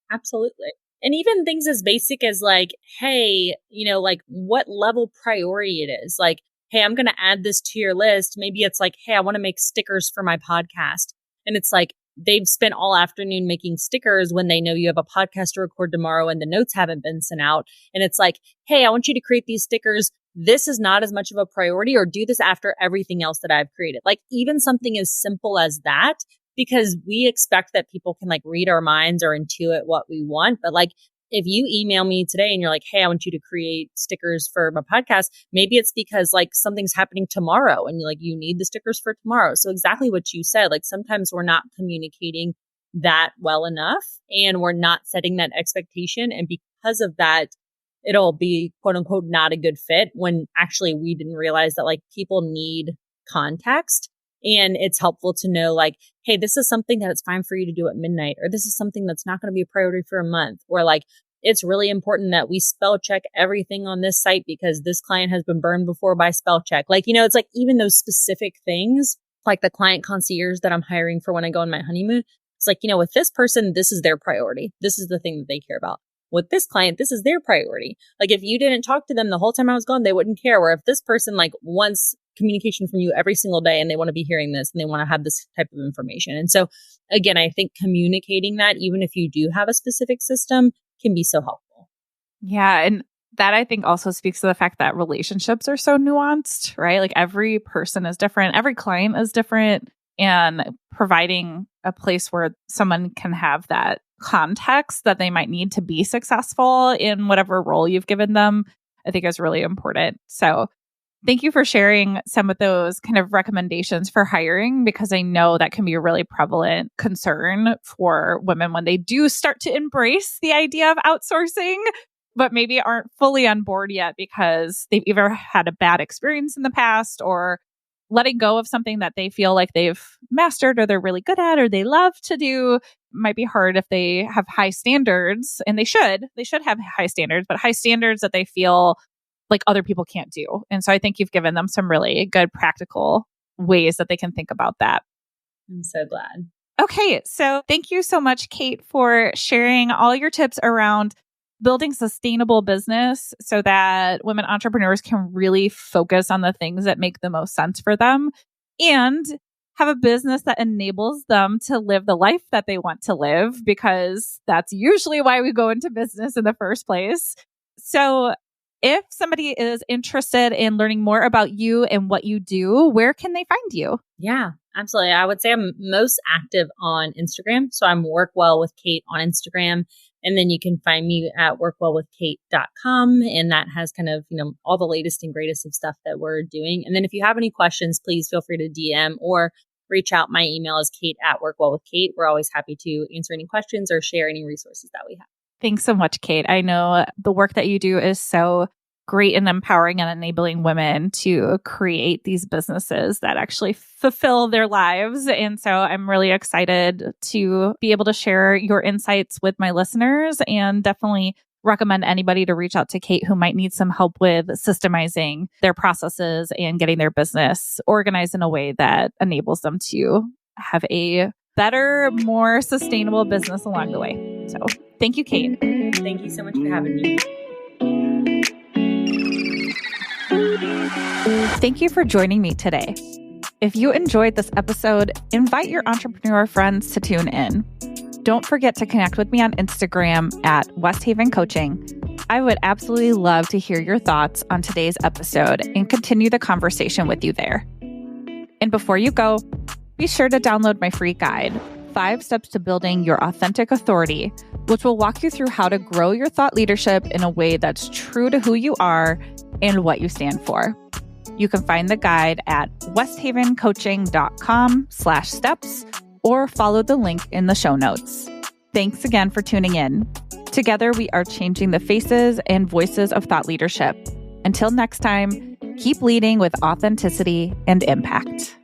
Absolutely. And even things as basic as like, hey, like what level priority it is. Like, hey, I'm going to add this to your list. Maybe it's like, hey, I want to make stickers for my podcast. And it's like, they've spent all afternoon making stickers when they know you have a podcast to record tomorrow and the notes haven't been sent out. And it's like, hey, I want you to create these stickers. This is not as much of a priority, or do this after everything else that I've created. Like even something as simple as that, because we expect that people can like read our minds or intuit what we want. But like, if you email me today and you're like, hey, I want you to create stickers for my podcast, maybe it's because like something's happening tomorrow and you need the stickers for tomorrow. So exactly what you said, like sometimes we're not communicating that well enough and we're not setting that expectation. And because of that, it'll be quote unquote not a good fit when actually we didn't realize that like people need context. And it's helpful to know like, hey, this is something that it's fine for you to do at midnight, or this is something that's not going to be a priority for a month, or like, it's really important that we spell check everything on this site because this client has been burned before by spell check. Like, it's like even those specific things, like the client concierge that I'm hiring for when I go on my honeymoon. It's like, with this person, this is their priority. This is the thing that they care about. With this client, this is their priority. Like if you didn't talk to them the whole time I was gone, they wouldn't care. Where if this person like wants communication from you every single day and they want to be hearing this and they want to have this type of information. And so again, I think communicating that, even if you do have a specific system, can be so helpful. Yeah. And that I think also speaks to the fact that relationships are so nuanced, right? Like every person is different, every client is different, and providing a place where someone can have that context that they might need to be successful in whatever role you've given them, I think is really important. So thank you for sharing some of those kind of recommendations for hiring, because I know that can be a really prevalent concern for women when they do start to embrace the idea of outsourcing, but maybe aren't fully on board yet because they've either had a bad experience in the past or letting go of something that they feel like they've mastered or they're really good at or they love to do might be hard if they have high standards, and they should have high standards, but high standards that they feel like other people can't do. And so I think you've given them some really good practical ways that they can think about that. I'm so glad. Okay. So thank you so much, Kate, for sharing all your tips around building sustainable business so that women entrepreneurs can really focus on the things that make the most sense for them and have a business that enables them to live the life that they want to live, because that's usually why we go into business in the first place. So if somebody is interested in learning more about you and what you do, where can they find you? Yeah, absolutely. I would say I'm most active on Instagram. So I'm Work Well with Kate on Instagram. And then you can find me at workwellwithkate.com. And that has kind of, all the latest and greatest of stuff that we're doing. And then if you have any questions, please feel free to DM or reach out. My email is kate@workwellwithkate. We're always happy to answer any questions or share any resources that we have. Thanks so much, Kate. I know the work that you do is so great in empowering and enabling women to create these businesses that actually fulfill their lives. And so I'm really excited to be able to share your insights with my listeners, and definitely recommend anybody to reach out to Kate who might need some help with systemizing their processes and getting their business organized in a way that enables them to have a better, more sustainable business along the way. So thank you, Kate. Thank you so much for having me. Thank you for joining me today. If you enjoyed this episode, invite your entrepreneur friends to tune in. Don't forget to connect with me on Instagram at West Haven Coaching. I would absolutely love to hear your thoughts on today's episode and continue the conversation with you there. And before you go, be sure to download my free guide, 5 Steps to Building Your Authentic Authority, which will walk you through how to grow your thought leadership in a way that's true to who you are and what you stand for. You can find the guide at westhavencoaching.com/steps or follow the link in the show notes. Thanks again for tuning in. Together, we are changing the faces and voices of thought leadership. Until next time, keep leading with authenticity and impact.